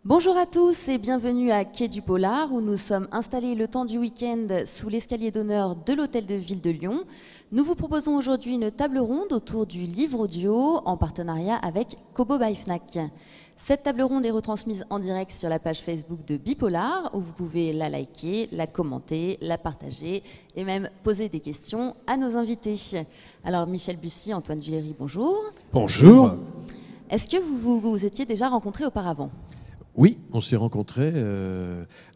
Bonjour à tous et bienvenue à Quai du Polar où nous sommes installés le temps du week-end sous l'escalier d'honneur de l'Hôtel de Ville de Lyon. Nous vous proposons aujourd'hui une table ronde autour du livre audio en partenariat avec Kobo by Fnac. Cette table ronde est retransmise en direct sur la page Facebook de Bipolar où vous pouvez la liker, la commenter, la partager et même poser des questions à nos invités. Alors Michel Bussy, Antoine Villery, bonjour. Bonjour. Est-ce que vous vous étiez déjà rencontrés auparavant ? Oui, on s'est rencontrés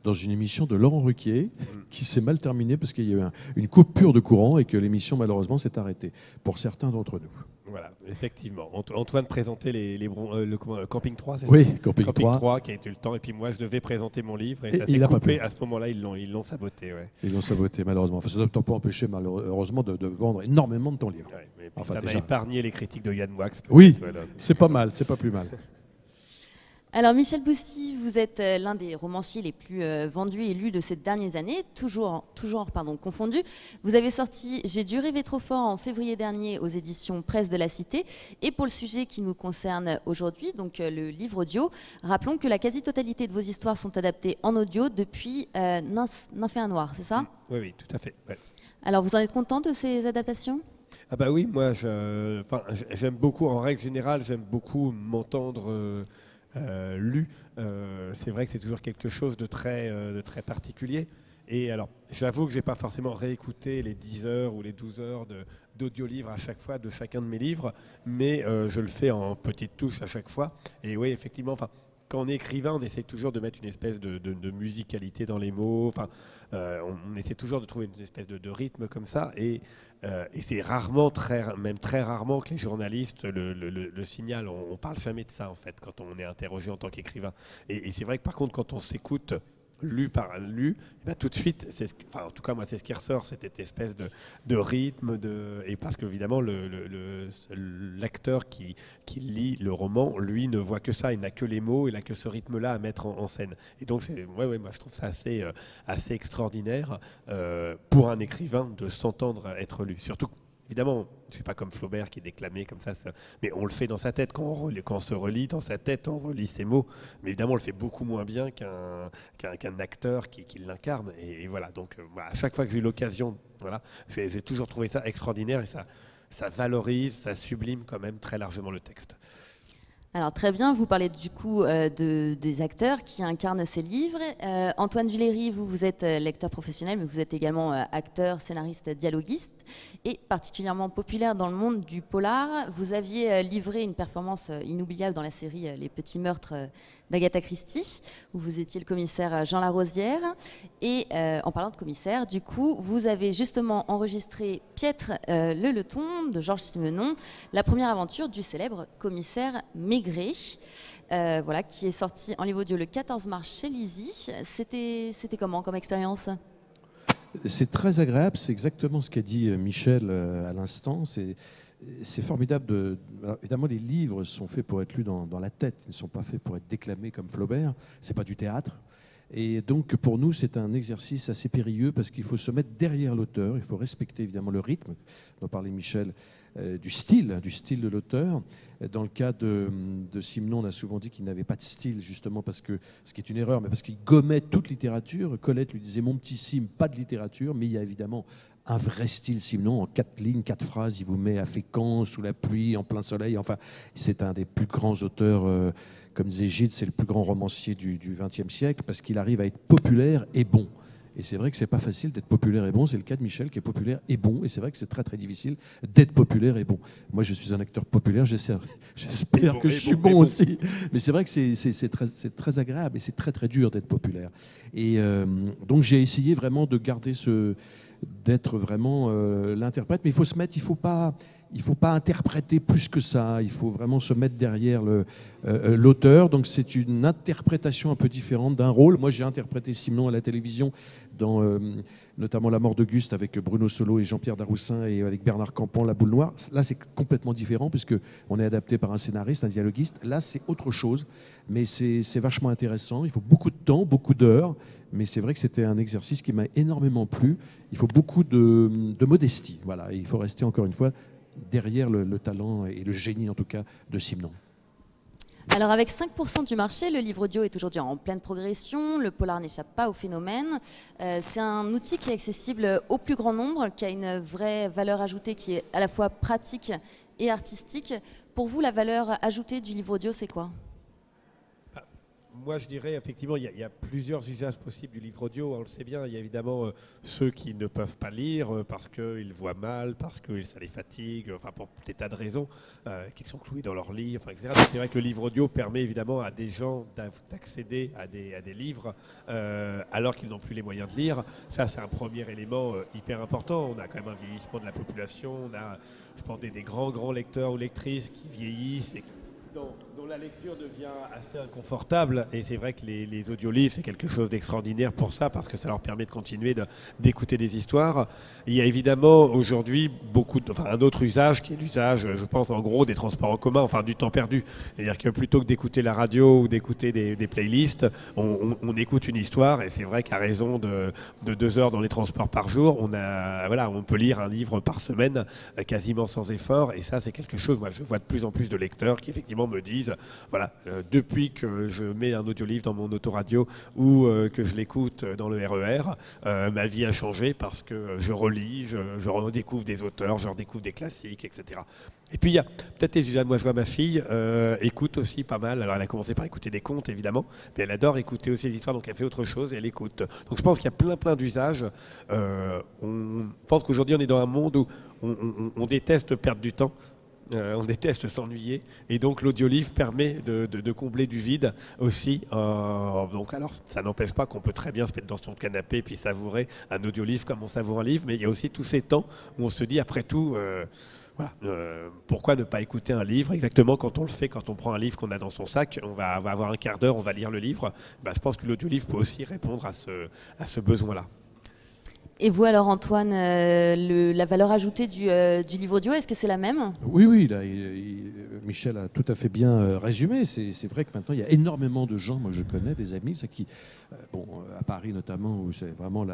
dans une émission de Laurent Ruquier qui s'est mal terminée parce qu'il y a eu une coupure de courant et que l'émission malheureusement s'est arrêtée pour certains d'entre nous. Voilà, effectivement. Antoine présentait le Camping 3, c'est oui, ça ? Camping 3 qui a été le temps. Et puis moi, je devais présenter mon livre et ça il s'est a pas coupé. pu. À ce moment-là, ils l'ont saboté. Ouais. Ils l'ont saboté malheureusement. Enfin, ça ne doit pas empêcher malheureusement de vendre énormément de ton livre. Ouais, mais Enfin, ça m'a déjà. épargné les critiques de Yann Wax. Oui, voilà. c'est pas mal, c'est pas plus mal. Alors Michel Bussy, vous êtes l'un des romanciers les plus vendus et lus de ces dernières années, toujours confondu. Vous avez sorti J'ai dû rêver trop fort en février dernier aux éditions Presse de la Cité. Et pour le sujet qui nous concerne aujourd'hui, donc le livre audio, rappelons que la quasi-totalité de vos histoires sont adaptées en audio depuis Nymphéa Noir, c'est ça ? Oui, tout à fait. Ouais. Alors vous en êtes content de ces adaptations ? Ah bah oui, moi, j'aime beaucoup, en règle générale, j'aime beaucoup m'entendre lu. C'est vrai que c'est toujours quelque chose de très particulier. Et alors, j'avoue que je n'ai pas forcément réécouté les 10 heures ou les 12 heures d'audio-livre à chaque fois de chacun de mes livres, mais je le fais en petites touches à chaque fois. Et oui, effectivement, quand on est écrivain, on essaie toujours de mettre une espèce de musicalité dans les mots. On essaie toujours de trouver une espèce de rythme comme ça. Et c'est rarement, même très rarement, que les journalistes le signalent. On ne parle jamais de ça, en fait, quand on est interrogé en tant qu'écrivain. Et c'est vrai que, par contre, quand on s'écoute lu, et ben tout de suite, en tout cas, moi, c'est ce qui ressort, cette espèce de rythme. Et parce qu'évidemment, l'acteur qui lit le roman, lui, ne voit que ça. Il n'a que les mots, il n'a que ce rythme-là à mettre en scène. Et donc, moi, je trouve ça assez extraordinaire pour un écrivain de s'entendre être lu. Surtout, évidemment, je ne suis pas comme Flaubert qui est déclamé comme ça, mais on le fait dans sa tête. Quand on se relit dans sa tête, on relit ses mots. Mais évidemment, on le fait beaucoup moins bien qu'un acteur qui l'incarne. Et voilà, donc à chaque fois que j'ai eu l'occasion, voilà, j'ai toujours trouvé ça extraordinaire et ça valorise, ça sublime quand même très largement le texte. Alors très bien, vous parlez du coup des acteurs qui incarnent ces livres. Antoine Villery, vous êtes lecteur professionnel, mais vous êtes également acteur, scénariste, dialoguiste, et particulièrement populaire dans le monde du polar. Vous aviez livré une performance inoubliable dans la série Les Petits Meurtres d'Agatha Christie, où vous étiez le commissaire Jean Larosière. Et en parlant de commissaire, du coup, vous avez justement enregistré Piètre le Leton de Georges Simenon, la première aventure du célèbre commissaire Maigret, qui est sorti en livre audio le 14 mars chez Lizy. C'était comment comme expérience ? C'est très agréable, c'est exactement ce qu'a dit Michel à l'instant. C'est formidable. Alors, évidemment, les livres sont faits pour être lus dans la tête. Ils ne sont pas faits pour être déclamés comme Flaubert. Ce n'est pas du théâtre. Et donc, pour nous, c'est un exercice assez périlleux parce qu'il faut se mettre derrière l'auteur. Il faut respecter évidemment le rythme, dont parlait Michel, du style de l'auteur. Dans le cas de Simenon, on a souvent dit qu'il n'avait pas de style, justement, parce que, ce qui est une erreur, mais parce qu'il gommait toute littérature. Colette lui disait « Mon petit Sim, pas de littérature », mais il y a évidemment un vrai style Simenon, en 4 lignes, 4 phrases, il vous met à Fécamp, sous la pluie, en plein soleil. Enfin, c'est un des plus grands auteurs, comme disait Gide, c'est le plus grand romancier du XXe siècle, parce qu'il arrive à être populaire et bon. Et c'est vrai que c'est pas facile d'être populaire et bon. C'est le cas de Michel qui est populaire et bon. Et c'est vrai que c'est très très difficile d'être populaire et bon. Moi, je suis un acteur populaire. J'espère que je suis bon aussi. Mais c'est vrai que c'est très agréable et c'est très très dur d'être populaire. Et donc j'ai essayé vraiment de garder d'être vraiment l'interprète. Mais il faut se mettre, il faut pas interpréter plus que ça. Il faut vraiment se mettre derrière l'auteur. Donc c'est une interprétation un peu différente d'un rôle. Moi, j'ai interprété Simenon à la télévision dans notamment La mort d'Auguste avec Bruno Solo et Jean-Pierre Daroussin et avec Bernard Campan, La boule noire. Là, c'est complètement différent puisqu'on est adapté par un scénariste, un dialoguiste. Là, c'est autre chose. Mais c'est vachement intéressant. Il faut beaucoup de temps, beaucoup d'heures. Mais c'est vrai que c'était un exercice qui m'a énormément plu. Il faut beaucoup de modestie. Voilà. Et il faut rester, encore une fois, derrière le talent et le génie, en tout cas, de Simenon. Alors avec 5% du marché, le livre audio est aujourd'hui en pleine progression, le polar n'échappe pas au phénomène. C'est un outil qui est accessible au plus grand nombre, qui a une vraie valeur ajoutée qui est à la fois pratique et artistique. Pour vous, la valeur ajoutée du livre audio, c'est quoi ? Moi, je dirais effectivement, il y a plusieurs usages possibles du livre audio. On le sait bien, il y a évidemment ceux qui ne peuvent pas lire parce qu'ils voient mal, parce que ça les fatigue, enfin pour des tas de raisons, qu'ils sont cloués dans leur lit, enfin, etc. Donc c'est vrai que le livre audio permet évidemment à des gens d'accéder à des livres alors qu'ils n'ont plus les moyens de lire. Ça, c'est un premier élément hyper important. On a quand même un vieillissement de la population. On a, je pense, des grands lecteurs ou lectrices qui vieillissent et dont la lecture devient assez inconfortable. Et c'est vrai que les audiolivres, c'est quelque chose d'extraordinaire pour ça, parce que ça leur permet de continuer d'écouter des histoires. Il y a évidemment aujourd'hui un autre usage qui est l'usage, je pense, en gros, des transports en commun, enfin du temps perdu. C'est-à-dire que plutôt que d'écouter la radio ou d'écouter des playlists, on écoute une histoire, et c'est vrai qu'à raison de 2 heures dans les transports par jour, on peut lire un livre par semaine quasiment sans effort. Et ça, c'est quelque chose, moi je vois de plus en plus de lecteurs qui effectivement me disent, voilà, depuis que je mets un audiolivre dans mon autoradio ou que je l'écoute dans le RER, ma vie a changé parce que je relis, je redécouvre des auteurs, je redécouvre des classiques, etc. Et puis il y a peut-être les usages. Moi je vois ma fille écoute aussi pas mal. Alors elle a commencé par écouter des contes évidemment, mais elle adore écouter aussi des histoires, donc elle fait autre chose et elle écoute. Donc je pense qu'il y a plein d'usages. On pense qu'aujourd'hui on est dans un monde où on déteste perdre du temps. On déteste s'ennuyer, et donc l'audiolivre permet de combler du vide aussi. Donc alors, ça n'empêche pas qu'on peut très bien se mettre dans son canapé et puis savourer un audiolivre comme on savoure un livre, mais il y a aussi tous ces temps où on se dit, après tout, pourquoi ne pas écouter un livre exactement quand on le fait, quand on prend un livre qu'on a dans son sac, on va avoir un quart d'heure, on va lire le livre. Je pense que l'audiolivre peut aussi répondre à ce besoin-là. Et vous alors Antoine, la valeur ajoutée du livre audio, est-ce que c'est la même ? Oui, là, Michel a tout à fait bien résumé. C'est vrai que maintenant, il y a énormément de gens, moi je connais des amis, qui, à Paris notamment, où c'est vraiment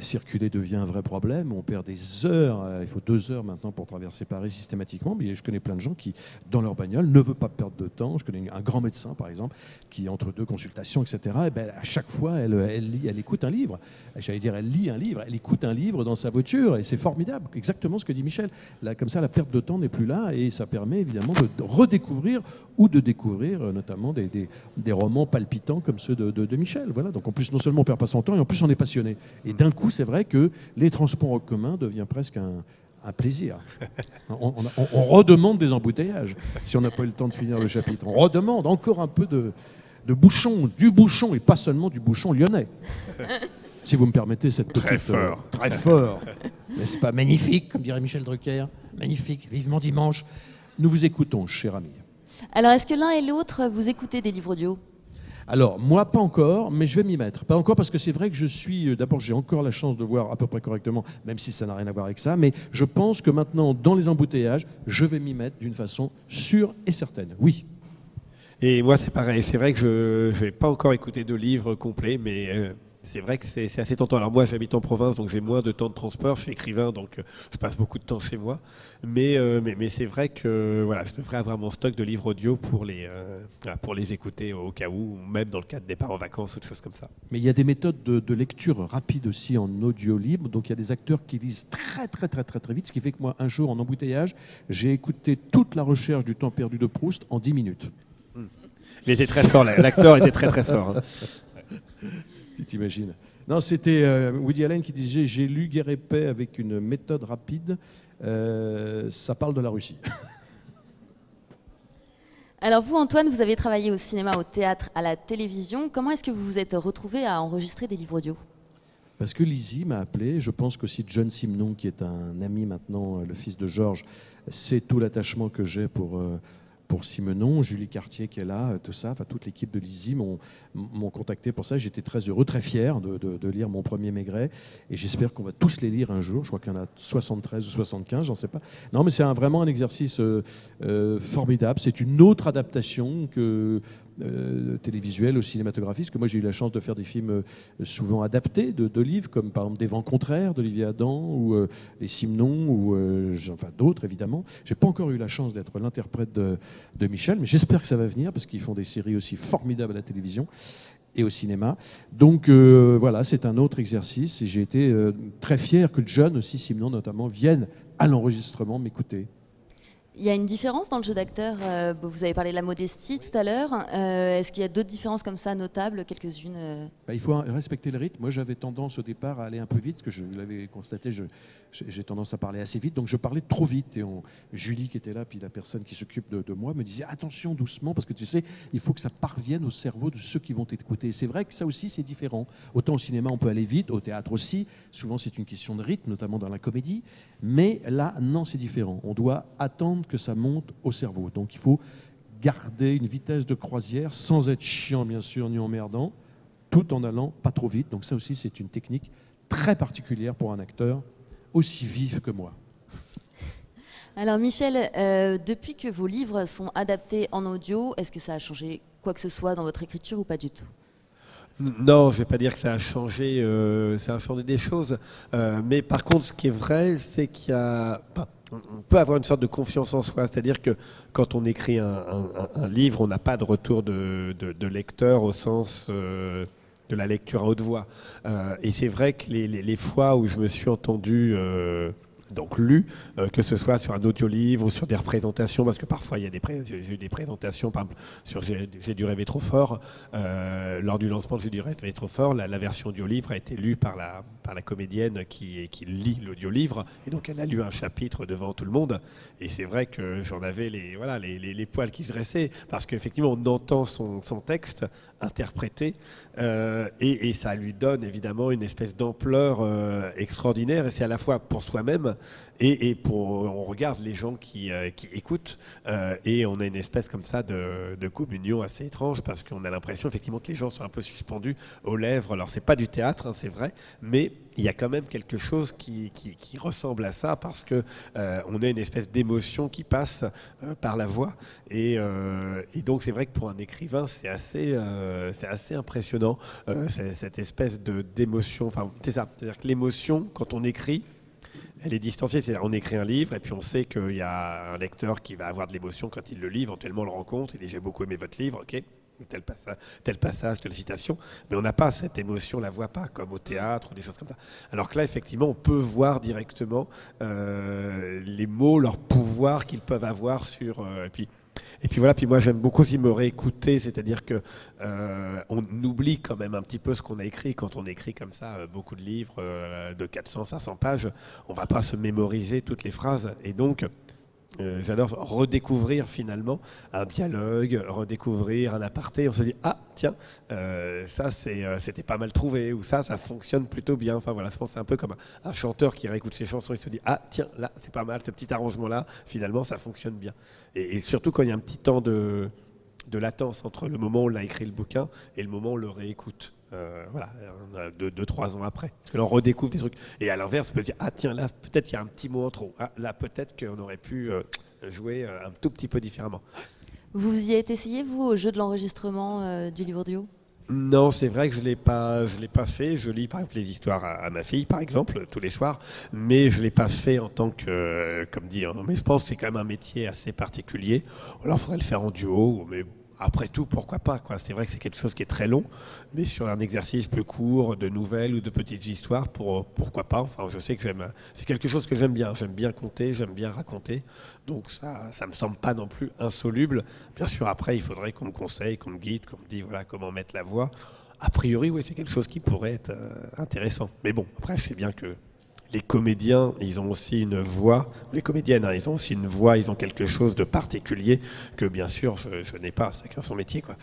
circuler devient un vrai problème. On perd des heures. Il faut 2 heures maintenant pour traverser Paris systématiquement. Mais je connais plein de gens qui, dans leur bagnole, ne veulent pas perdre de temps. Je connais un grand médecin, par exemple, qui, entre 2 consultations, etc., à chaque fois, elle écoute un livre. J'allais dire, elle lit un livre. Elle écoute un livre dans sa voiture. Et c'est formidable. Exactement ce que dit Michel. Là, comme ça, la perte de temps n'est plus là. Et ça permet évidemment de redécouvrir ou de découvrir notamment des romans palpitants comme ceux de Michel. Voilà. Donc en plus, non seulement on ne perd pas son temps, et en plus on est passionné. Et d'un coup, c'est vrai que les transports en commun deviennent presque un plaisir. On redemande des embouteillages, si on n'a pas eu le temps de finir le chapitre. On redemande encore un peu de bouchon, du bouchon, et pas seulement du bouchon lyonnais. Si vous me permettez cette petite... Très fort. Très fort. N'est-ce pas magnifique, comme dirait Michel Drucker. Magnifique, vivement dimanche. Nous vous écoutons, cher ami. Alors, est-ce que l'un et l'autre, vous écoutez des livres audio ? Alors, moi, pas encore, mais je vais m'y mettre. Pas encore parce que c'est vrai que je suis... D'abord, j'ai encore la chance de voir à peu près correctement, même si ça n'a rien à voir avec ça, mais je pense que maintenant, dans les embouteillages, je vais m'y mettre d'une façon sûre et certaine. Oui. Et moi, c'est pareil. C'est vrai que je n'ai pas encore écouté de livre complet, mais... c'est vrai que c'est assez tentant. Alors moi, j'habite en province, donc j'ai moins de temps de transport. Je suis écrivain, donc je passe beaucoup de temps chez moi. Mais c'est vrai que voilà, je devrais avoir mon stock de livres audio pour les écouter au cas où, ou même dans le cas de départ en vacances ou de choses comme ça. Mais il y a des méthodes de lecture rapide aussi en audio libre. Donc il y a des acteurs qui lisent très vite, ce qui fait que moi, un jour, en embouteillage, j'ai écouté toute la recherche du temps perdu de Proust en 10 minutes. Il était très fort, l'acteur était très fort. Hein. Tu t'imagines. Non, c'était Woody Allen qui disait « J'ai lu Guerre et paix avec une méthode rapide. Ça parle de la Russie. » Alors vous, Antoine, vous avez travaillé au cinéma, au théâtre, à la télévision. Comment est-ce que vous vous êtes retrouvé à enregistrer des livres audio ? Parce que Lizzie m'a appelé. Je pense qu'aussi John Simon, qui est un ami maintenant, le fils de Georges, c'est tout l'attachement que j'ai pour Simenon, Julie Cartier qui est là, tout ça, enfin toute l'équipe de Lizzie m'ont contacté pour ça. J'étais très heureux, très fier de lire mon premier Maigret, et j'espère qu'on va tous les lire un jour. Je crois qu'il y en a 73 ou 75, j'en sais pas. Non, mais c'est vraiment un exercice formidable. C'est une autre adaptation que télévisuelle ou cinématographique, parce que moi j'ai eu la chance de faire des films souvent adaptés de livres, comme par exemple Des vents contraires d'Olivier Adam, ou Les Simenons, ou enfin d'autres évidemment. J'ai pas encore eu la chance d'être l'interprète de Michel, mais j'espère que ça va venir parce qu'ils font des séries aussi formidables à la télévision et au cinéma. Donc voilà, c'est un autre exercice et j'ai été très fier que John aussi, Simon notamment, vienne à l'enregistrement m'écouter. Il y a une différence dans le jeu d'acteur. Vous avez parlé de la modestie tout à l'heure. Est-ce qu'il y a d'autres différences comme ça notables, quelques-unes Il faut respecter le rythme. Moi, j'avais tendance au départ à aller un peu vite, que je l'avais constaté, j'ai tendance à parler assez vite, donc je parlais trop vite. Et Julie, qui était là, puis la personne qui s'occupe de moi, me disait attention, doucement, parce que tu sais, il faut que ça parvienne au cerveau de ceux qui vont t'écouter. Et c'est vrai que ça aussi, c'est différent. Autant au cinéma, on peut aller vite, au théâtre aussi. Souvent, c'est une question de rythme, notamment dans la comédie. Mais là, non, c'est différent. On doit attendre que ça monte au cerveau. Donc, il faut garder une vitesse de croisière sans être chiant, bien sûr, ni emmerdant, tout en allant pas trop vite. Donc ça aussi, c'est une technique très particulière pour un acteur aussi vif que moi. Alors Michel, depuis que vos livres sont adaptés en audio, est-ce que ça a changé quoi que ce soit dans votre écriture ou pas du tout ? Non, je ne vais pas dire que ça a changé des choses. Mais par contre, ce qui est vrai, c'est qu'il y a... on peut avoir une sorte de confiance en soi. C'est-à-dire que quand on écrit un livre, on n'a pas de retour de lecteur au sens de la lecture à haute voix. Et c'est vrai que les fois où je me suis entendu... donc lu, que ce soit sur un audio-livre ou sur des représentations, parce que parfois j'ai eu des présentations, par exemple sur J'ai dû rêver trop fort, lors du lancement de J'ai dû rêver trop fort, la version audio-livre a été lue par la comédienne qui lit l'audio-livre, et donc elle a lu un chapitre devant tout le monde, et c'est vrai que j'en avais les poils qui se dressaient, parce qu'effectivement on entend son texte interprété, et ça lui donne évidemment une espèce d'ampleur extraordinaire, et c'est à la fois pour soi-même et on regarde les gens qui écoutent, et on a une espèce comme ça de communion assez étrange, parce qu'on a l'impression effectivement que les gens sont un peu suspendus aux lèvres. Alors c'est pas du théâtre, hein, c'est vrai, mais il y a quand même quelque chose qui ressemble à ça, parce que on a une espèce d'émotion qui passe par la voix, et donc c'est vrai que pour un écrivain c'est assez impressionnant, cette espèce d'émotion. Enfin c'est ça, c'est-à-dire que l'émotion quand on écrit, elle est distanciée. C'est-à-dire on écrit un livre et puis on sait qu'il y a un lecteur qui va avoir de l'émotion quand il le lit, éventuellement le rencontre. Il dit j'ai beaucoup aimé votre livre, ok, tel passage, telle citation, mais on n'a pas cette émotion, on la voit pas comme au théâtre ou des choses comme ça. Alors que là, effectivement, on peut voir directement les mots, leur pouvoir qu'ils peuvent avoir sur. Et puis voilà, puis moi j'aime beaucoup aussi me réécouter, c'est-à-dire que on oublie quand même un petit peu ce qu'on a écrit. Quand on écrit comme ça beaucoup de livres de 400, 500 pages, on ne va pas se mémoriser toutes les phrases. Et donc, j'adore redécouvrir finalement un dialogue, redécouvrir un aparté. On se dit ah tiens, ça c'était pas mal trouvé, ou ça fonctionne plutôt bien. Enfin voilà, je pense que c'est un peu comme un chanteur qui réécoute ses chansons, il se dit ah tiens là c'est pas mal, ce petit arrangement là finalement ça fonctionne bien. Et surtout quand il y a un petit temps de latence entre le moment où on a écrit le bouquin et le moment où on le réécoute. Voilà, 2-3 ans après. Parce que là, on redécouvre des trucs. Et à l'inverse, on peut se dire, ah tiens, là, peut-être il y a un petit mot en trop. Ah, là, peut-être qu'on aurait pu jouer un tout petit peu différemment. Vous y êtes essayé, vous, au jeu de l'enregistrement du livre audio ? Non, c'est vrai que je l'ai pas fait. Je lis par exemple les histoires à ma fille, par exemple, tous les soirs, mais je l'ai pas fait en tant que, comme dit. Hein, mais je pense que c'est quand même un métier assez particulier. Alors, il faudrait le faire en duo, mais après tout, pourquoi pas, quoi. C'est vrai que c'est quelque chose qui est très long, mais sur un exercice plus court, de nouvelles ou de petites histoires, pourquoi pas. Enfin, je sais que c'est quelque chose que j'aime bien. J'aime bien conter, j'aime bien raconter. Donc ça me semble pas non plus insoluble. Bien sûr, après, il faudrait qu'on me conseille, qu'on me guide, qu'on me dise voilà comment mettre la voix. A priori, oui, c'est quelque chose qui pourrait être intéressant. Mais bon, après, je sais bien que les comédiens, ils ont aussi une voix. Les comédiennes, hein, ils ont aussi une voix, ils ont quelque chose de particulier que, bien sûr, je n'ai pas. C'est chacun son métier, quoi.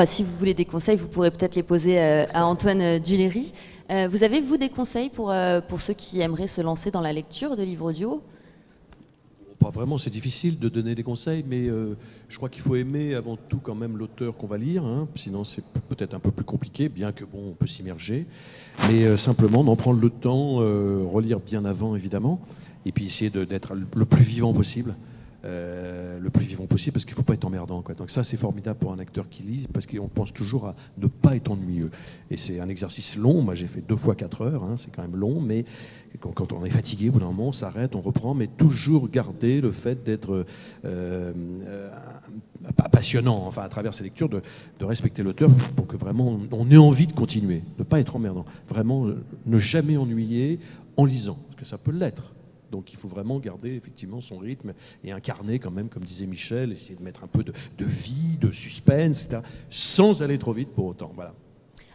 Si vous voulez des conseils, vous pourrez peut-être les poser à Antoine Duléry. Vous avez, vous, des conseils pour ceux qui aimeraient se lancer dans la lecture de livres audio ? Pas vraiment, c'est difficile de donner des conseils, mais je crois qu'il faut aimer avant tout quand même l'auteur qu'on va lire, hein, sinon c'est peut-être un peu plus compliqué, bien que bon, on peut s'immerger, mais simplement d'en prendre le temps, relire bien avant évidemment, et puis essayer d'être le plus vivant possible. le plus vivant possible, parce qu'il ne faut pas être emmerdant, quoi. Donc ça, c'est formidable pour un acteur qui lit, parce qu'on pense toujours à ne pas être ennuyeux. Et c'est un exercice long. Moi, j'ai fait 2 fois 4 heures, hein, c'est quand même long, mais quand on est fatigué, au bout d'un moment, on s'arrête, on reprend, mais toujours garder le fait d'être passionnant, enfin, à travers ces lectures, de respecter l'auteur pour que vraiment on ait envie de continuer, ne pas être emmerdant. Vraiment, ne jamais ennuyer en lisant, parce que ça peut l'être. Donc il faut vraiment garder effectivement son rythme et incarner quand même, comme disait Michel, essayer de mettre un peu de vie, de suspense, etc., sans aller trop vite pour autant. Voilà.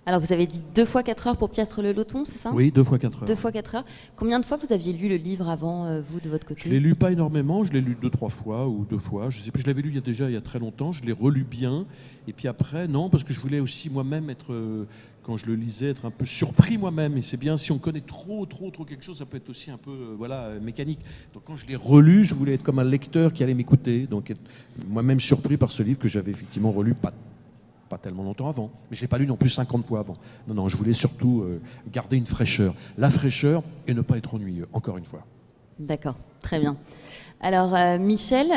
Alors vous avez dit 2 fois 4 heures pour Piètre le Loton, c'est ça? Oui, 2 fois 4 heures. 2 fois 4 heures. Combien de fois vous aviez lu le livre avant, vous, de votre côté? Je l'ai lu pas énormément, je l'ai lu 2-3 fois ou 2 fois. Je sais plus, je l'avais lu il y a très longtemps, je l'ai relu bien. Et puis après, non, parce que je voulais aussi moi-même être, quand je le lisais, être un peu surpris moi-même. Et c'est bien, si on connaît trop quelque chose, ça peut être aussi un peu mécanique. Donc quand je l'ai relu, je voulais être comme un lecteur qui allait m'écouter. Donc être moi-même surpris par ce livre que j'avais effectivement relu pas tellement longtemps avant. Mais je ne l'ai pas lu non plus 50 fois avant. Non, je voulais surtout garder une fraîcheur. La fraîcheur et ne pas être ennuyeux, encore une fois. D'accord, très bien. Alors Michel,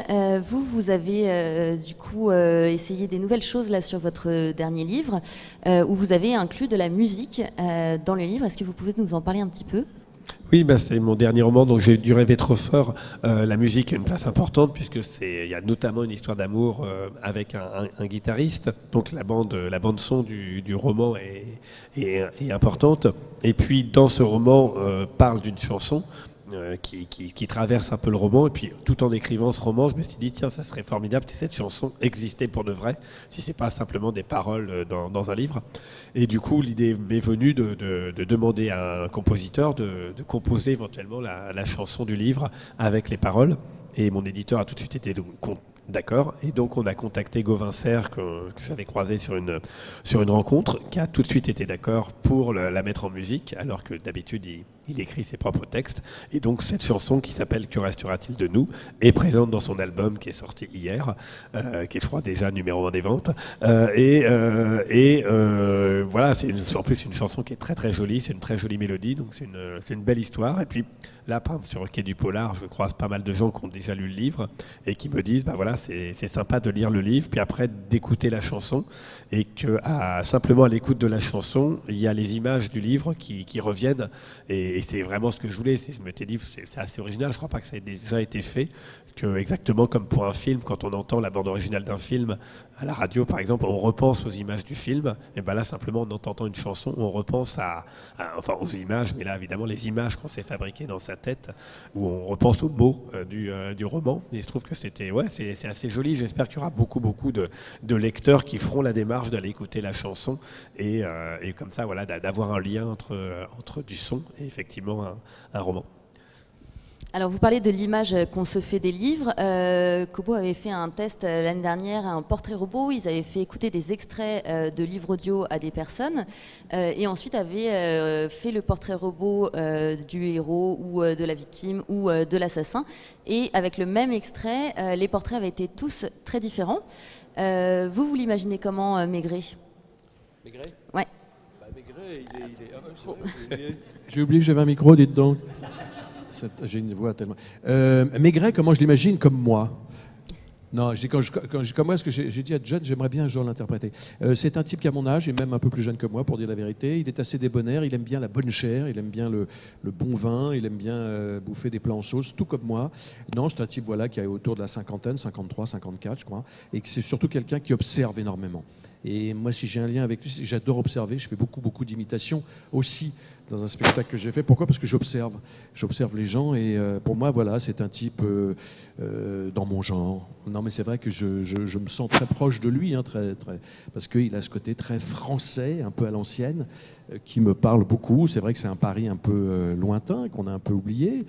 vous avez du coup essayé des nouvelles choses là sur votre dernier livre, où vous avez inclus de la musique dans le livre. Est-ce que vous pouvez nous en parler un petit peu ? Oui, c'est mon dernier roman, donc j'ai dû rêver trop fort. La musique a une place importante, puisque il y a notamment une histoire d'amour avec un guitariste. Donc la bande son du roman est importante. Et puis dans ce roman parle d'une chanson qui traverse un peu le roman. Et puis tout en écrivant ce roman, je me suis dit, tiens, ça serait formidable si cette chanson existait pour de vrai, si c'est pas simplement des paroles dans un livre. Et du coup, l'idée m'est venue de demander à un compositeur de composer éventuellement la chanson du livre avec les paroles. Et mon éditeur a tout de suite été d'accord. Et donc on a contacté Gauvin Serre, que j'avais croisé sur une rencontre, qui a tout de suite été d'accord pour la mettre en musique, alors que d'habitude il écrit ses propres textes. Et donc cette chanson qui s'appelle « Que restera-t-il de nous ?» est présente dans son album qui est sorti hier, qui est, je crois, déjà numéro 1 des ventes. Voilà, c'est en plus une chanson qui est très très jolie, c'est une très jolie mélodie, donc c'est une belle histoire. Et puis là, sur le quai du Polar, je croise pas mal de gens qui ont déjà lu le livre et qui me disent, bah voilà, c'est sympa de lire le livre, puis après d'écouter la chanson, et que simplement à l'écoute de la chanson, il y a les images du livre qui reviennent. Et c'est vraiment ce que je voulais. Je m'étais dit, c'est assez original, je crois pas que ça ait déjà été fait, que exactement comme pour un film, quand on entend la bande originale d'un film à la radio par exemple, on repense aux images du film, et ben là simplement en entendant une chanson, on repense enfin aux images, mais là évidemment les images qu'on s'est fabriquées dans sa tête, où on repense aux mots du roman. Et je trouve que c'est assez joli. J'espère qu'il y aura beaucoup de lecteurs qui feront la démarche d'aller écouter la chanson et comme ça, voilà, d'avoir un lien entre du son et effectivement un roman. Alors vous parlez de l'image qu'on se fait des livres. Kobo avait fait un test l'année dernière, un portrait robot. Ils avaient fait écouter des extraits de livres audio à des personnes et ensuite avaient fait le portrait robot du héros ou de la victime ou de l'assassin. Et avec le même extrait, les portraits avaient été tous très différents. Vous l'imaginez comment, Maigret ? Maigret ? Ouais. Bah, Maigret, il est... J'ai oublié que j'avais un micro, dites donc. J'ai une voix tellement... Maigret, comment je l'imagine? Comme moi. Non, comme moi, ce que j'ai dit à John, j'aimerais bien un jour l'interpréter. C'est un type qui a mon âge, et même un peu plus jeune que moi, pour dire la vérité. Il est assez débonnaire, il aime bien la bonne chair, il aime bien le bon vin, il aime bien bouffer des plats en sauce, tout comme moi. Non, c'est un type qui a autour de la cinquantaine, 53, 54, je crois, et que c'est surtout quelqu'un qui observe énormément. Et moi, si j'ai un lien avec lui, j'adore observer. Je fais beaucoup d'imitations aussi dans un spectacle que j'ai fait. Pourquoi ? Parce que j'observe. J'observe les gens et pour moi, voilà, c'est un type dans mon genre. Non, mais c'est vrai que je me sens très proche de lui, hein, parce qu'il a ce côté très français, un peu à l'ancienne, qui me parle beaucoup. C'est vrai que c'est un Paris un peu lointain, qu'on a un peu oublié,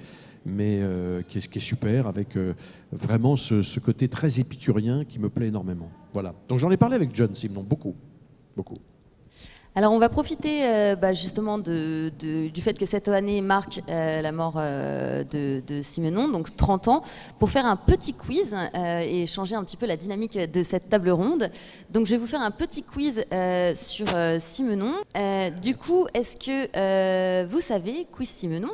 mais qui est super, avec vraiment ce côté très épicurien qui me plaît énormément. Voilà. Donc j'en ai parlé avec John Simenon, beaucoup. Alors on va profiter justement du fait que cette année marque la mort de Simenon, donc 30 ans, pour faire un petit quiz et changer un petit peu la dynamique de cette table ronde. Donc je vais vous faire un petit quiz sur Simenon. Du coup, est-ce que vous savez, quiz Simenon,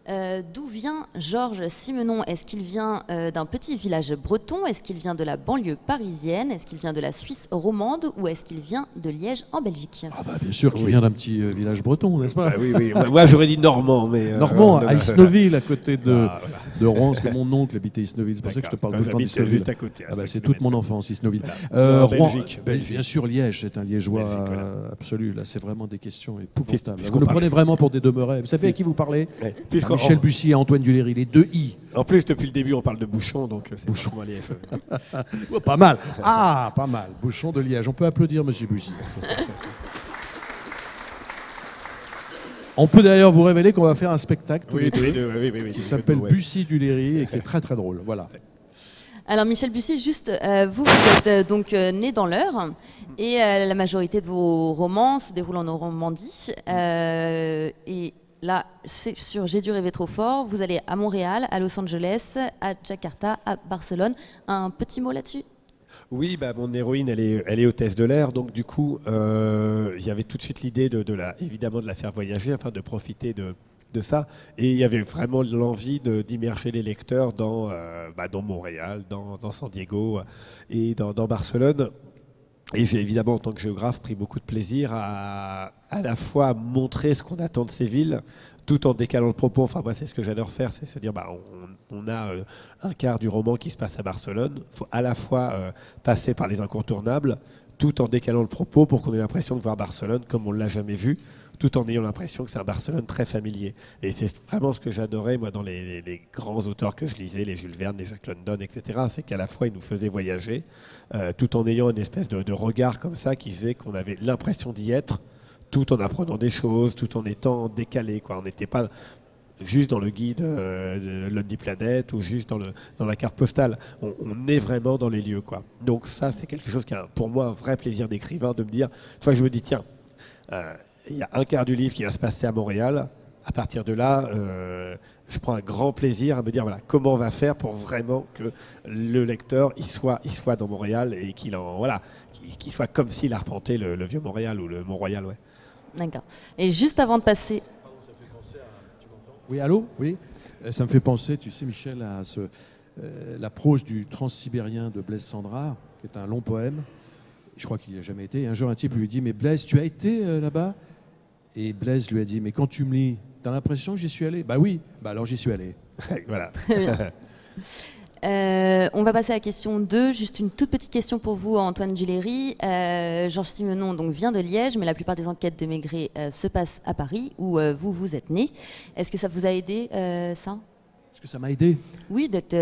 D'où vient Georges Simenon? Est-ce qu'il vient d'un petit village breton? Est-ce qu'il vient de la banlieue parisienne? Est-ce qu'il vient de la Suisse romande? Ou est-ce qu'il vient de Liège en Belgique? Ah bah bien sûr qu'il vient d'un petit village breton, n'est-ce pas? Oui, oui. Moi, j'aurais dit normand, mais Normand, à Isnoville, à côté de Rouen, parce que mon oncle habitait Isnoville. C'est pour ça que je te parle tout le temps d'Isnoville. Juste à côté. Ah bah, c'est toute mon enfance, Isnoville. Belgique. Bien sûr, Liège, c'est un Liégeois absolu. Là, c'est vraiment des questions épouvantables. Puisqu'on Vous le prenez vraiment pour des demeurés. Vous savez à qui vous parlez? Michel Bussy et Antoine Duléry, les deux I. En plus, depuis le début, on parle de bouchon, donc c'est Bouchon à Liège. Oh, pas mal. Ah, pas mal. Bouchon de Liège. On peut applaudir Monsieur Bussy. On peut d'ailleurs vous révéler qu'on va faire un spectacle qui s'appelle Bussy Duléry et qui est très très drôle. Voilà. Alors Michel Bussy, juste, vous êtes donc né dans l'Eure et la majorité de vos romans se déroulent en Normandie. Et là, c'est sur J'ai dû rêver trop fort, vous allez à Montréal, à Los Angeles, à Jakarta, à Barcelone. Un petit mot là-dessus? Oui, bah, mon héroïne, elle est hôtesse de l'air, donc du coup, il y avait tout de suite l'idée évidemment de la faire voyager, enfin de profiter de ça. Et il y avait vraiment l'envie d'immerger les lecteurs dans Montréal, dans San Diego et dans Barcelone. Et j'ai évidemment, en tant que géographe, pris beaucoup de plaisir à la fois montrer ce qu'on attend de ces villes, tout en décalant le propos. Enfin, moi, c'est ce que j'adore faire, c'est se dire, on a un quart du roman qui se passe à Barcelone. Il faut à la fois passer par les incontournables, tout en décalant le propos pour qu'on ait l'impression de voir Barcelone comme on ne l'a jamais vu, tout en ayant l'impression que c'est un Barcelone très familier. Et c'est vraiment ce que j'adorais, moi, dans les grands auteurs que je lisais, les Jules Verne, les Jack London, etc. C'est qu'à la fois, ils nous faisaient voyager, tout en ayant une espèce de regard comme ça qui faisait qu'on avait l'impression d'y être, tout en apprenant des choses, tout en étant décalé, quoi. On n'était pas juste dans le guide de Lonely Planet ou juste dans la carte postale. On est vraiment dans les lieux, quoi. Donc ça, c'est quelque chose qui a pour moi un vrai plaisir d'écrivain, de me dire, une fois que je me dis, tiens, il y a un quart du livre qui va se passer à Montréal. À partir de là, je prends un grand plaisir à me dire, voilà, comment on va faire pour vraiment que le lecteur il soit dans Montréal et qu'il soit comme s'il arpentait le vieux Montréal ou le Mont-Royal, ouais. D'accord. Et juste avant de passer... Oui, allô? Oui. Ça me fait penser, tu sais, Michel, à la prose du Transsibérien de Blaise Cendrars, qui est un long poème. Je crois qu'il n'y a jamais été. Et un jour, un type lui dit, mais Blaise, tu as été là-bas? Et Blaise lui a dit, mais quand tu me lis, t'as l'impression que j'y suis allé? Bah oui, bah alors j'y suis allé. Voilà. Très bien. On va passer à la question 2. Juste une toute petite question pour vous, Antoine Duléry. Georges Simenon donc, vient de Liège, mais la plupart des enquêtes de Maigret se passent à Paris, où vous êtes né. Est-ce que ça vous a aidé, ça? Est-ce que ça m'a aidé? Oui, d'être...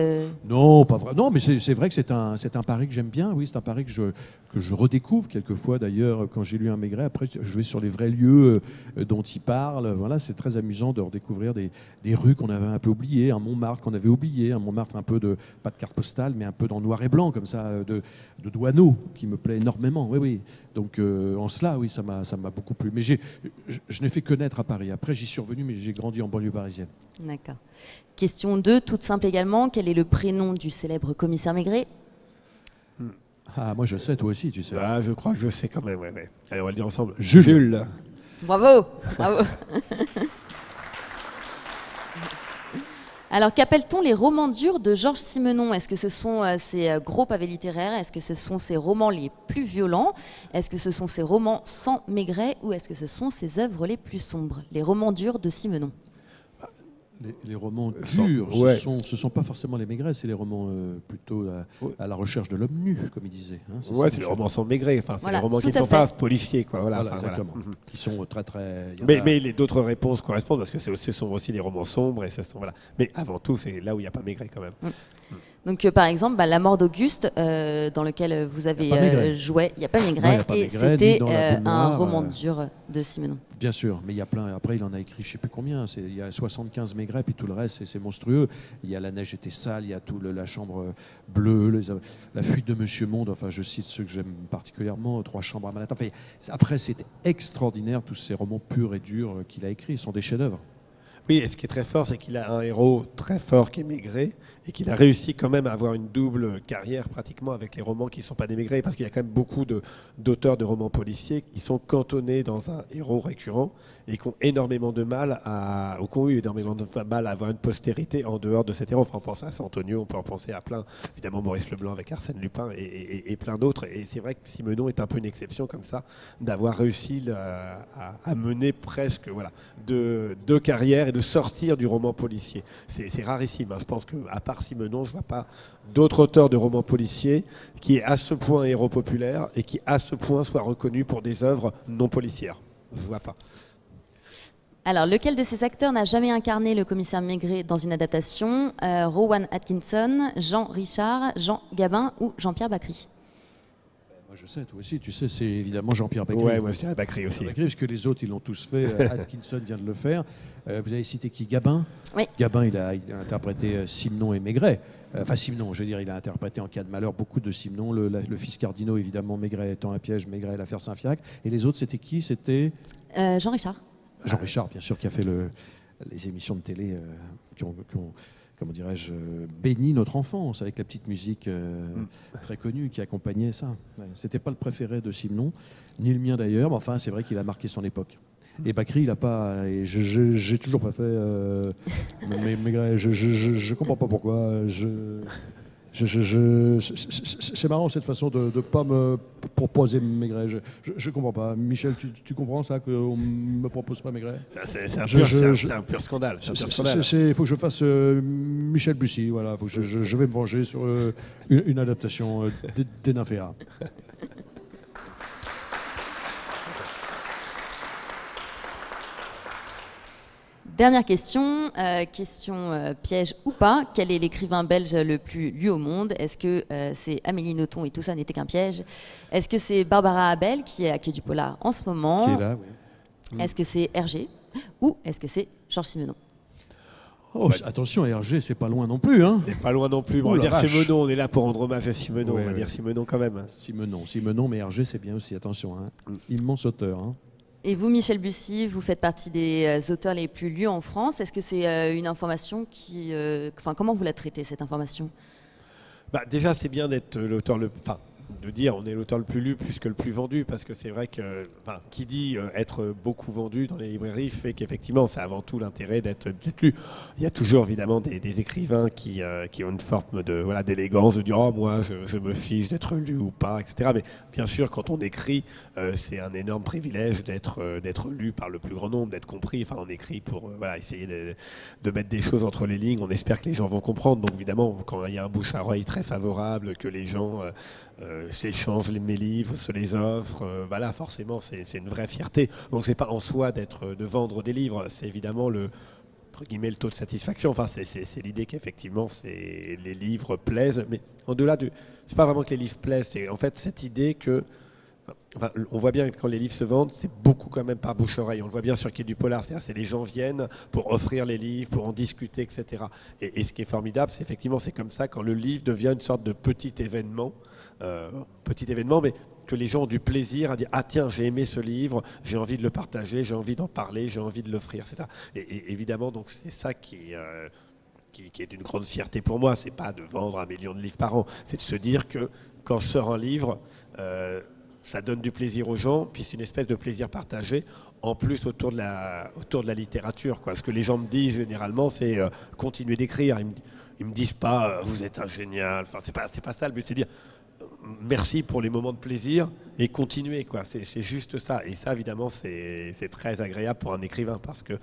Non, pas vrai. Non, mais c'est vrai que c'est un Paris que j'aime bien. Oui, c'est un Paris que je redécouvre quelquefois. D'ailleurs, quand j'ai lu un Maigret, après, je vais sur les vrais lieux dont il parle. Voilà, c'est très amusant de redécouvrir des rues qu'on avait un peu oubliées, un Montmartre qu'on avait oublié, un Montmartre un peu pas de carte postale, mais un peu dans noir et blanc, comme ça, de Douaneau, qui me plaît énormément. Oui, oui. Donc, en cela, oui, ça m'a beaucoup plu. Mais je n'ai fait que naître à Paris. Après, j'y suis revenu, mais j'ai grandi en banlieue parisienne. D'accord. Question 2, toute simple également. Quel est le prénom du célèbre commissaire Maigret? Ah, moi je sais, toi aussi, tu sais. Ah, je crois que je sais quand même, ouais. Allez, on va le dire ensemble. Jules. Bravo, bravo. Alors, qu'appelle-t-on les romans durs de Georges Simenon? Est-ce que ce sont ses gros pavés littéraires? Est-ce que ce sont ses romans les plus violents? Est-ce que ce sont ses romans sans Maigret? Ou est-ce que ce sont ses œuvres les plus sombres? Les romans durs de Simenon. Les romans durs, ouais. Ce sont pas forcément les Maigret, c'est les romans plutôt à la recherche de l'homme nu, comme il disait. Hein, c'est les romans sans Maigret, enfin, c'est les romans qui ne sont pas policiers. Quoi, voilà, exactement. Voilà. Qui sont très, très... Mais d'autres réponses correspondent, parce que ce sont aussi des romans sombres. Voilà. Mais avant tout, c'est là où il n'y a pas Maigret, quand même. Donc, par exemple, La mort d'Auguste, dans lequel vous avez joué, il n'y a pas Maigret, et c'était un roman dur de Simenon. Bien sûr, mais il y a plein. Après, il en a écrit je ne sais plus combien. Il y a 75 Maigret, puis tout le reste, c'est monstrueux. Il y a La neige était sale, il y a tout la chambre bleue, La fuite de Monsieur Monde. Enfin, je cite ceux que j'aime particulièrement. 3 chambres à Manhattan. Enfin, après, c'était extraordinaire tous ces romans purs et durs qu'il a écrits. Ils sont des chefs-d'œuvre. Oui, et ce qui est très fort, c'est qu'il a un héros très fort qui est Maigret et qu'il a réussi quand même à avoir une double carrière pratiquement avec les romans qui ne sont pas des Maigret, parce qu'il y a quand même beaucoup d'auteurs de romans policiers qui sont cantonnés dans un héros récurrent et qui ont énormément de mal ou qui ont eu énormément de mal à avoir une postérité en dehors de cet héros. Enfin, on pense à Saint-Antonio, on peut en penser à plein, évidemment Maurice Leblanc avec Arsène Lupin et plein d'autres. Et c'est vrai que Simenon est un peu une exception comme ça, d'avoir réussi à mener presque deux carrières et de sortir du roman policier. C'est rarissime. Hein. Je pense qu'à part Simenon, je ne vois pas d'autres auteurs de romans policiers qui est à ce point héros populaire et qui à ce point soit reconnu pour des œuvres non policières. Je ne vois pas. Alors, lequel de ces acteurs n'a jamais incarné le commissaire Maigret dans une adaptation? Rowan Atkinson, Jean Richard, Jean Gabin ou Jean-Pierre Bacry? Moi je sais, toi aussi, tu sais, c'est évidemment Jean-Pierre Bacry. Ouais, moi je dirais Bacry aussi. Bacry, parce que les autres, ils l'ont tous fait. Atkinson vient de le faire. Vous avez cité qui? Gabin. Oui. Gabin, il a interprété Simenon et Maigret. Enfin, Simenon, je veux dire, il a interprété en cas de malheur beaucoup de Simenon. Le fils Cardinaux, évidemment, Maigret étant un piège, Maigret, l'affaire Saint-Fiac. Et les autres, c'était qui? C'était Jean Richard. Jean Richard, bien sûr, qui a fait les émissions de télé qui ont comment dirais-je, béni notre enfance avec la petite musique très connue qui accompagnait ça. Ouais, c'était pas le préféré de Simenon, ni le mien d'ailleurs, mais enfin, c'est vrai qu'il a marqué son époque. Et Bacry, il a pas. Et j'ai toujours pas fait. Mais je comprends pas pourquoi. C'est marrant cette façon de ne pas me proposer Maigret. Je comprends pas. Michel, tu comprends ça qu'on me propose pas Maigret? C'est un pur scandale. Il faut que je fasse Michel Bussy. Voilà, faut que je vais me venger sur une adaptation des Nymphéas. Dernière question, question piège ou pas. Quel est l'écrivain belge le plus lu au monde? Est-ce que c'est Amélie Nothomb et tout ça n'était qu'un piège? Est-ce que c'est Barbara Abel qui est à Quai du Polar en ce moment? Qui est là, oui. Est-ce que c'est Hergé? Ou est-ce que c'est Georges Simenon? Oh, attention, Hergé, c'est pas loin non plus. Hein. C'est pas loin non plus. Bon, on va dire Simenon, on est là pour rendre hommage à Simenon. On va dire Simenon quand même. Simenon, mais Hergé, c'est bien aussi, attention. Hein. Immense auteur. Hein. Et vous, Michel Bussy, vous faites partie des auteurs les plus lus en France. Est-ce que c'est une information qui... comment vous la traitez, cette information? Déjà, c'est bien d'être l'auteur de dire on est l'auteur le plus lu plus que le plus vendu, parce que c'est vrai que qui dit être beaucoup vendu dans les librairies fait qu'effectivement c'est avant tout l'intérêt d'être lu. Il y a toujours évidemment des écrivains qui ont une forme d'élégance, de dire oh moi je me fiche d'être lu ou pas, etc. Mais bien sûr quand on écrit c'est un énorme privilège d'être lu par le plus grand nombre, d'être compris. Enfin on écrit pour essayer de mettre des choses entre les lignes. On espère que les gens vont comprendre. Donc évidemment quand il y a un bouche à oreille très favorable, que les gens s'échangent mes livres, se les offrent, forcément c'est une vraie fierté. Donc c'est pas en soi de vendre des livres, c'est évidemment le taux de satisfaction. Enfin c'est l'idée qu'effectivement les livres plaisent, mais au-delà c'est pas vraiment que les livres plaisent, c'est en fait cette idée que on voit bien que quand les livres se vendent, c'est beaucoup quand même par bouche-oreille. On le voit bien sur Quai du Polar, c'est les gens viennent pour offrir les livres, pour en discuter, etc. Et ce qui est formidable, c'est effectivement c'est comme ça quand le livre devient une sorte de petit événement, mais que les gens ont du plaisir à dire ah tiens j'ai aimé ce livre, j'ai envie de le partager, j'ai envie d'en parler, j'ai envie de l'offrir, c'est ça. Et évidemment donc c'est ça qui est d'une grande fierté pour moi. C'est pas de vendre 1 million de livres par an, c'est de se dire que quand je sors un livre ça donne du plaisir aux gens, puis c'est une espèce de plaisir partagé, en plus autour de la littérature, quoi. Ce que les gens me disent généralement, c'est continuer d'écrire. Ils me disent pas vous êtes un génial. Enfin, c'est pas ça le but, c'est dire merci pour les moments de plaisir et continuer, quoi. C'est juste ça. Et ça, évidemment, c'est très agréable pour un écrivain parce que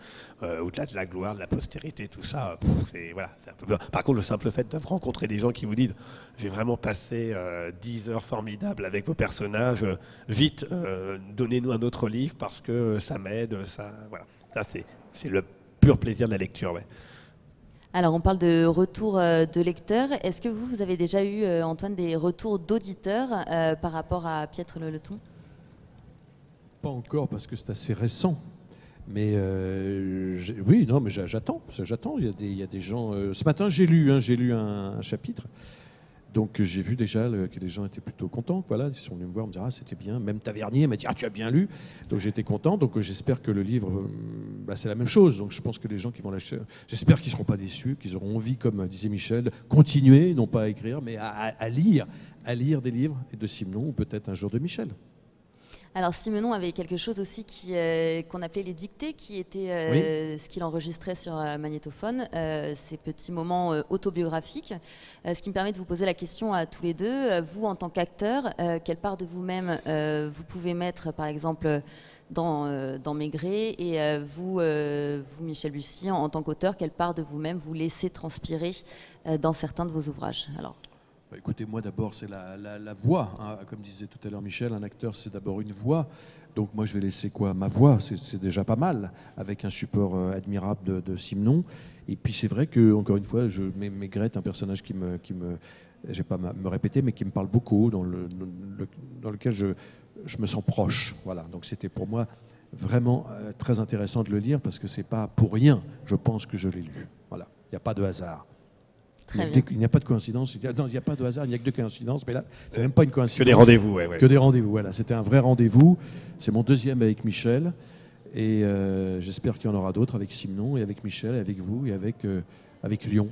au-delà de la gloire, de la postérité, tout ça, c'est un peu... Par contre, le simple fait de rencontrer des gens qui vous disent j'ai vraiment passé 10 heures formidables avec vos personnages, vite, donnez-nous un autre livre parce que ça m'aide, ça c'est le pur plaisir de la lecture, ouais. Alors, on parle de retour de lecteurs. Est-ce que vous avez déjà eu, Antoine, des retours d'auditeurs par rapport à Piètre le Leton? Pas encore, parce que c'est assez récent. Mais oui, non, mais j'attends. Il y a des gens... ce matin, j'ai lu un chapitre. Donc j'ai vu déjà que les gens étaient plutôt contents. Voilà, ils sont venus me voir, me dire ah c'était bien. Même Tavernier m'a dit ah tu as bien lu. Donc j'étais content. Donc j'espère que le livre, c'est la même chose. Donc je pense que les gens qui vont l'acheter, j'espère qu'ils ne seront pas déçus, qu'ils auront envie, comme disait Michel, continuer, non pas à écrire, mais à lire des livres et de Simenon ou peut-être un jour de Michel. Alors Simenon avait quelque chose aussi qu'on appelait les dictées, qui était ce qu'il enregistrait sur magnétophone, ces petits moments autobiographiques. Ce qui me permet de vous poser la question à tous les deux. Vous, en tant qu'acteur, quelle part de vous-même vous pouvez mettre, par exemple, dans Maigret, et vous, Michel Bussy, en tant qu'auteur, quelle part de vous-même vous laissez transpirer dans certains de vos ouvrages? Alors. Écoutez, moi d'abord c'est la voix, hein. Comme disait tout à l'heure Michel, un acteur c'est d'abord une voix, donc moi je vais laisser quoi? Ma voix, c'est déjà pas mal, avec un support admirable de Simenon. Et puis c'est vrai que, encore une fois, Maigret est un personnage qui me je vais pas me répéter, mais qui me parle beaucoup, dans lequel je me sens proche. Voilà, donc c'était pour moi vraiment très intéressant de le lire, parce que c'est pas pour rien, je pense, que je l'ai lu. Voilà, il n'y a pas de hasard. Il n'y a pas de coïncidence. Non, il n'y a pas de hasard, il n'y a que de coïncidences, mais là, c'est même pas une coïncidence. Que des rendez-vous, Que des rendez-vous, voilà. C'était un vrai rendez-vous. C'est mon deuxième avec Michel. Et j'espère qu'il y en aura d'autres avec Simenon, et avec Michel, et avec vous, et avec Lyon,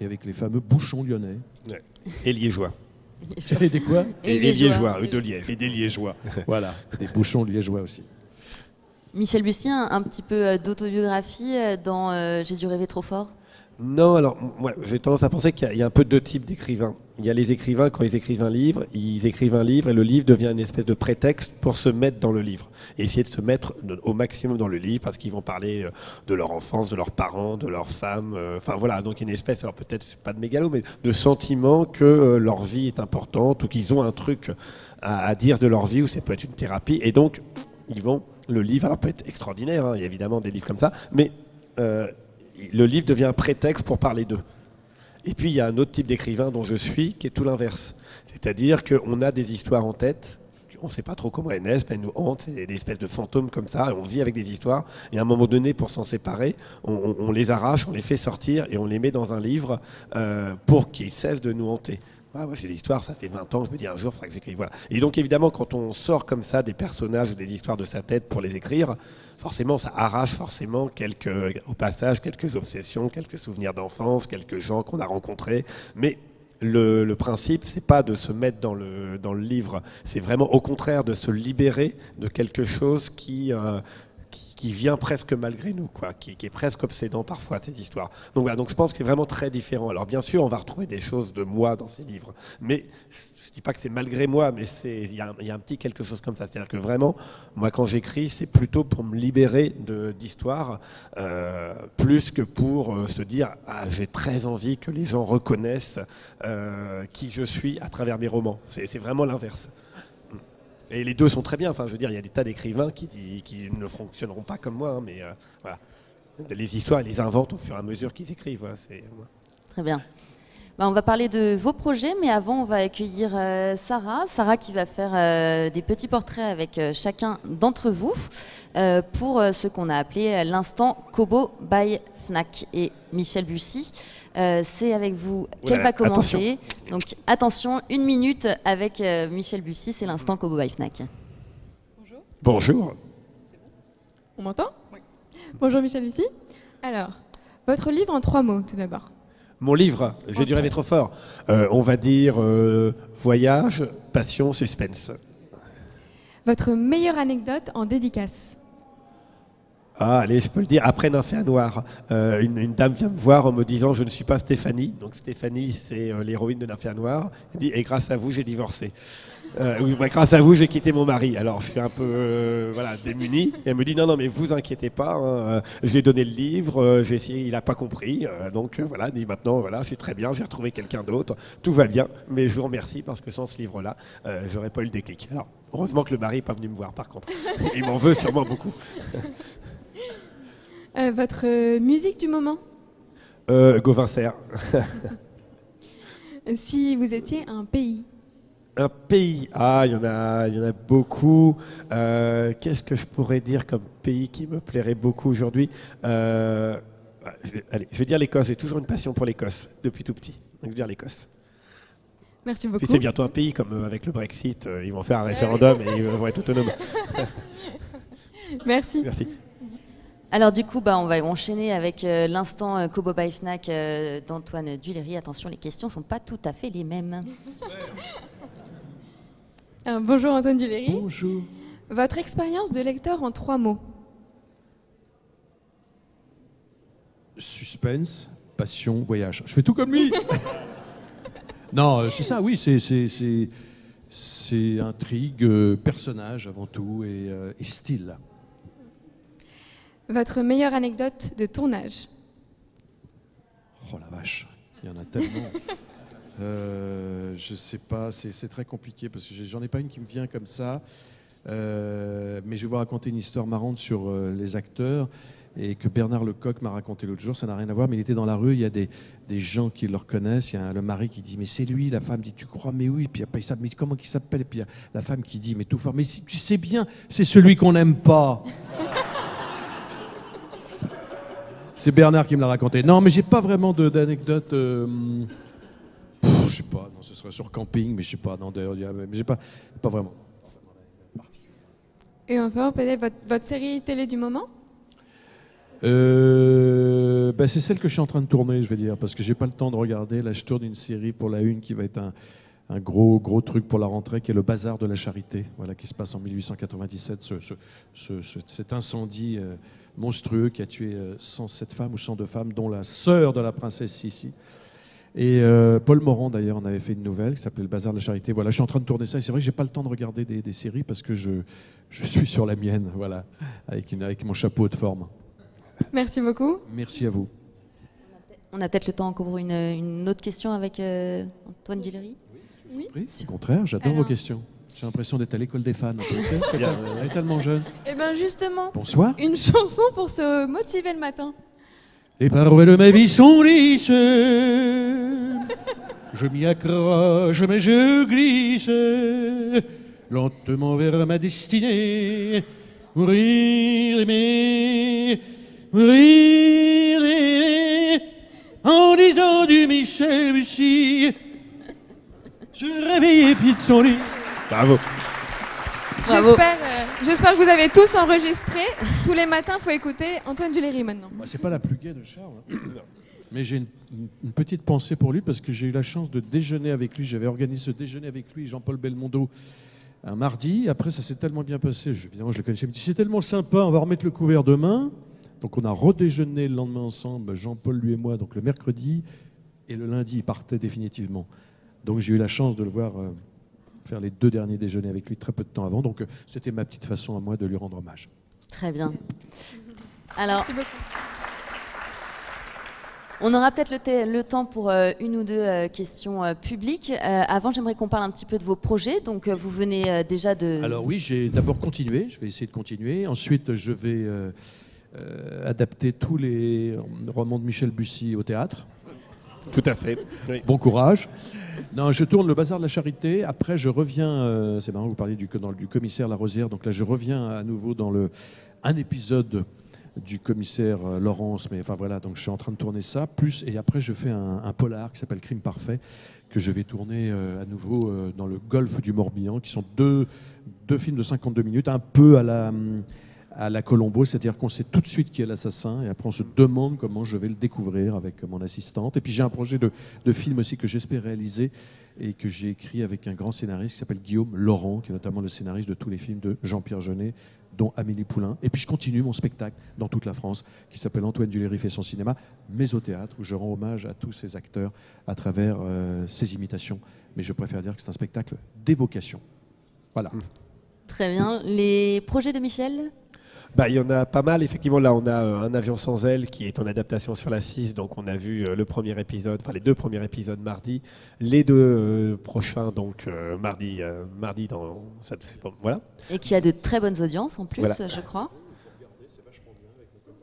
et avec les fameux bouchons lyonnais. Ouais. Et liégeois. Et des quoi? Et liégeois, de Liège. Et des liégeois. Voilà, des bouchons liégeois aussi. Michel Bussy, un petit peu d'autobiographie dans J'ai dû rêver trop fort? Non, alors moi j'ai tendance à penser qu'il y a un peu deux types d'écrivains. Il y a les écrivains, quand ils écrivent un livre et le livre devient une espèce de prétexte pour se mettre dans le livre. Et essayer de se mettre au maximum dans le livre, parce qu'ils vont parler de leur enfance, de leurs parents, de leurs femmes. Enfin voilà, donc il y a une espèce, alors peut-être pas de mégalo, mais de sentiment que leur vie est importante, ou qu'ils ont un truc à dire de leur vie, ou ça peut être une thérapie. Et donc, le livre, alors peut être extraordinaire, hein, il y a évidemment des livres comme ça, mais le livre devient un prétexte pour parler d'eux. Et puis il y a un autre type d'écrivain dont je suis, qui est tout l'inverse. C'est-à-dire qu'on a des histoires en tête, on ne sait pas trop comment elles naissent, mais elles nous hantent, c'est des espèces de fantômes comme ça, et on vit avec des histoires, et à un moment donné, pour s'en séparer, on les arrache, on les fait sortir, et on les met dans un livre pour qu'ils cessent de nous hanter. Voilà, moi j'ai des histoires, ça fait 20 ans, je me dis un jour, il faudra que j'écrive. Voilà. Et donc évidemment, quand on sort comme ça des personnages ou des histoires de sa tête pour les écrire, forcément ça arrache au passage quelques obsessions, quelques souvenirs d'enfance, quelques gens qu'on a rencontrés. Mais le principe, c'est pas de se mettre dans le livre, c'est vraiment au contraire de se libérer de quelque chose qui vient presque malgré nous, quoi, qui est presque obsédant parfois, ces histoires. Donc voilà, donc je pense que c'est vraiment très différent. Alors bien sûr, on va retrouver des choses de moi dans ces livres, mais je ne dis pas que c'est malgré moi, mais il y a un petit quelque chose comme ça. C'est-à-dire que vraiment, moi quand j'écris, c'est plutôt pour me libérer d'histoires, plus que pour se dire « j'ai très envie que les gens reconnaissent qui je suis à travers mes romans ». C'est vraiment l'inverse. Et les deux sont très bien. Enfin, je veux dire, il y a des tas d'écrivains qui ne fonctionneront pas comme moi, hein, mais voilà. Les histoires, ils les inventent au fur et à mesure qu'ils écrivent. Voilà, très bien. On va parler de vos projets, mais avant, on va accueillir Sarah. Sarah qui va faire des petits portraits avec chacun d'entre vous pour ce qu'on a appelé l'instant Kobo by Fnac. Et Michel Bussy, c'est avec vous qu'elle va commencer. Attention. Donc attention, 1 minute avec Michel Bussy, c'est l'instant Kobo by Fnac. Bonjour. Bonjour. On m'entend? Oui. Bonjour Michel Bussy. Alors, votre livre en 3 mots tout d'abord. Mon livre, J'ai dû rêver trop fort. On va dire voyage, passion, suspense. Votre meilleure anecdote en dédicace. Ah, allez, je peux le dire. Après Nymphéa Noire, une dame vient me voir en me disant « Je ne suis pas Stéphanie ». Donc Stéphanie, c'est l'héroïne de Nymphéa Noire. Elle dit « Et grâce à vous, j'ai divorcé ». Grâce à vous, j'ai quitté mon mari. Alors, je suis un peu démuni. Et elle me dit non, mais vous inquiétez pas. Hein, je lui ai donné le livre. J'ai essayé, il n'a pas compris. Donc voilà, dit maintenant, voilà, je suis très bien. J'ai retrouvé quelqu'un d'autre. Tout va bien. Mais je vous remercie parce que sans ce livre-là, j'aurais pas eu le déclic. Alors, heureusement que le mari n'est pas venu me voir. Par contre, il m'en veut sûrement beaucoup. Votre musique du moment. Gauvin Serre. Si vous étiez un pays. Un pays, il y en a beaucoup. Qu'est-ce que je pourrais dire comme pays qui me plairait beaucoup aujourd'hui? Allez, je vais dire l'Écosse. J'ai toujours une passion pour l'Écosse depuis tout petit. Donc je vais dire l'Écosse. Merci beaucoup. Puis c'est bientôt un pays, comme avec le Brexit, ils vont faire un référendum et ils vont être autonomes. Merci. Merci. Alors du coup, on va enchaîner avec l'instant Kobo by Fnac d'Antoine Duléry. Attention, les questions ne sont pas tout à fait les mêmes. Bonjour Antoine Duléry. Bonjour. Votre expérience de lecteur en 3 mots. Suspense, passion, voyage. Je fais tout comme lui. Non, c'est ça, oui, c'est intrigue, personnage avant tout et style. Votre meilleure anecdote de tournage. Oh la vache, il y en a tellement. Je sais pas, c'est très compliqué parce que j'en ai pas une qui me vient comme ça. Mais je vais vous raconter une histoire marrante sur les acteurs et que Bernard Lecoq m'a raconté l'autre jour. Ça n'a rien à voir, mais il était dans la rue, il y a des gens qui le reconnaissent. Il y a le mari qui dit mais c'est lui. La femme dit tu crois mais oui. Puis après il s'appelle mais comment il s'appelle. Et puis il y a la femme qui dit mais tout fort mais si, tu sais bien c'est celui qu'on n'aime pas. C'est Bernard qui me l'a raconté. Non mais j'ai pas vraiment d'anecdote. Je sais pas. Non ce serait sur camping mais je sais pas. Non mais j'ai pas vraiment. Et enfin, peut-être votre série télé du moment. C'est celle que je suis en train de tourner, je vais dire, parce que j'ai pas le temps de regarder. Là, je tourne une série pour la une qui va être un gros truc pour la rentrée, qui est le Bazar de la Charité, voilà, qui se passe en 1897. Cet incendie monstrueux qui a tué 107 femmes ou 102 femmes, dont la sœur de la princesse Sissi. Et Paul Morand, d'ailleurs, en avait fait une nouvelle qui s'appelait Le Bazar de la Charité. Voilà, je suis en train de tourner ça. Et c'est vrai que j'ai pas le temps de regarder des séries parce que je suis sur la mienne, voilà, avec mon chapeau de forme. Merci beaucoup. Merci à vous. On a peut-être le temps encore pour une autre question avec Antoine Duléry. Oui. Au contraire, j'adore vos questions. J'ai l'impression d'être à l'école des fans. Elle est tellement jeune. Eh bien justement, Bonsoir. une chanson pour se motiver le matin. Les paroles de ma vie sont lisses. Je m'y accroche, mais je glisse lentement vers ma destinée. Mourir d'aimer, mourir d'aimer, en disant du Michel Bussy, se réveiller pied de son lit. Bravo. Bravo. J'espère que vous avez tous enregistré. Tous les matins, il faut écouter Antoine Duléry maintenant. C'est pas la plus gaie de Charles, hein. Mais j'ai une petite pensée pour lui parce que j'ai eu la chance de déjeuner avec lui. J'avais organisé ce déjeuner avec lui, Jean-Paul Belmondo, un mardi. Après, ça s'est tellement bien passé. Évidemment, je le connaissais. Il me dit c'est tellement sympa, on va remettre le couvert demain. Donc, on a redéjeuné le lendemain ensemble, Jean-Paul, lui et moi, donc le mercredi. Et le lundi, il partait définitivement. Donc, j'ai eu la chance de le voir faire les 2 derniers déjeuners avec lui très peu de temps avant. Donc, c'était ma petite façon à moi de lui rendre hommage. Très bien. Alors, Merci beaucoup. on aura peut-être le temps pour une ou deux questions publiques. Avant, j'aimerais qu'on parle un petit peu de vos projets. Donc, vous venez déjà de... Alors oui, j'ai d'abord continué. Je vais essayer de continuer. Ensuite, je vais adapter tous les romans de Michel Bussy au théâtre. Tout à fait. Oui. Bon courage. Non, je tourne le Bazar de la Charité. Après, je reviens. C'est marrant, vous parliez du commissaire La Rosière. Donc là, je reviens à nouveau dans un épisode du commissaire Laurence. Mais enfin voilà, donc je suis en train de tourner ça. Et après, je fais un polar qui s'appelle Crime Parfait, que je vais tourner à nouveau dans le golfe du Morbihan, qui sont deux films de 52 minutes, un peu à la Colombo, c'est-à-dire qu'on sait tout de suite qui est l'assassin et après on se demande comment je vais le découvrir avec mon assistante. Et puis j'ai un projet de film aussi que j'espère réaliser et que j'ai écrit avec un grand scénariste qui s'appelle Guillaume Laurent, qui est notamment le scénariste de tous les films de Jean-Pierre Jeunet, dont Amélie Poulain. Et puis je continue mon spectacle dans toute la France qui s'appelle Antoine Duléry fait son cinéma, mais au théâtre, où je rends hommage à tous ces acteurs à travers ces imitations. Mais je préfère dire que c'est un spectacle d'évocation. Voilà. Très bien. Les projets de Michel ? Il y en a pas mal. Effectivement, là, on a Un avion sans aile qui est en adaptation sur la 6. Donc, on a vu les 2 premiers épisodes mardi. Les 2 prochains, donc mardi dans... Voilà. Et qui a de très bonnes audiences en plus, Voilà. je crois.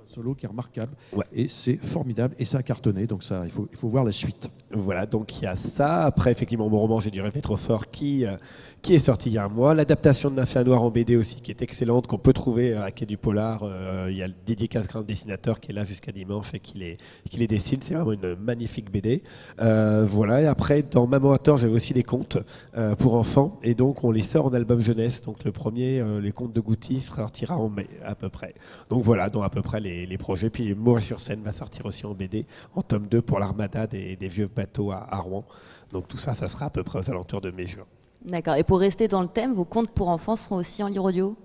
solo qui est remarquable. Ouais. Et c'est formidable. Et ça a cartonné. Donc ça, il faut voir la suite. Voilà, donc il y a ça. Après, effectivement, mon roman J'ai dû rêver trop fort qui est sorti il y a un mois. L'adaptation de Nymphéa Noir en BD aussi, qui est excellente, qu'on peut trouver à Quai du Polar. Il y a le Didier Casgrain, dessinateur, qui est là jusqu'à dimanche et qui les dessine. C'est vraiment une magnifique BD. Voilà, et après, dans Maman à tort, j'avais aussi des contes pour enfants. Et donc, on les sort en album jeunesse. Donc, le premier, les contes de Goutti, sortira en mai, à peu près. Donc, voilà, dans à peu près les projets. Puis, Morée-sur-Seine va sortir aussi en BD, en tome 2 pour l'Armada des vieux bateaux à Rouen. Donc, tout ça, ça sera à peu près aux alentours de mai-juin. D'accord. Et pour rester dans le thème, vos contes pour enfants seront aussi en livre audio?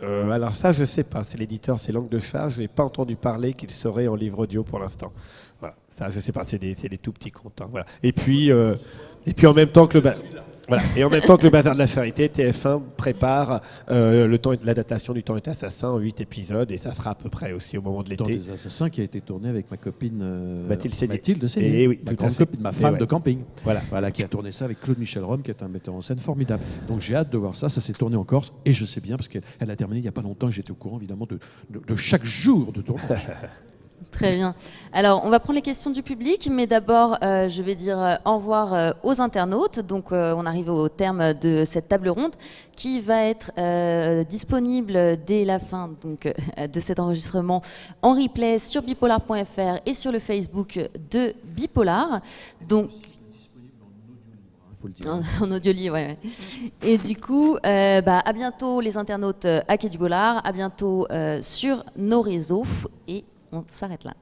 Alors ça, je sais pas. C'est l'éditeur, c'est Langue de Chat. Je n'ai pas entendu parler qu'il serait en livre audio pour l'instant. Voilà. Ça, je sais pas. C'est des tout petits contes. Hein. Voilà. Et puis en même temps que et en même temps que le Bazar de la Charité, TF1 prépare l'adaptation du Temps est assassin en 8 épisodes. Et ça sera à peu près aussi au moment de Le Temps l'été. des assassins qui a été tourné avec ma copine Mathilde Sénier. Mathilde Sénier, Oui, ma tout à grande fait. copine, ma femme ouais. de camping. Voilà. Qui a tourné ça avec Claude Michel Rome, qui est un metteur en scène formidable. Donc j'ai hâte de voir ça. Ça s'est tourné en Corse et je sais bien parce qu'elle a terminé il n'y a pas longtemps. J'étais au courant évidemment de chaque jour de tournage. Très bien. Alors, on va prendre les questions du public, mais d'abord, je vais dire au revoir aux internautes. Donc, on arrive au terme de cette table ronde qui va être disponible dès la fin de cet enregistrement en replay sur bipolar.fr et sur le Facebook de Bipolar. Donc, Faut le dire. en audio livre, ouais. Et du coup, à bientôt les internautes à Quai du Polar, à bientôt sur nos réseaux et on s'arrête là.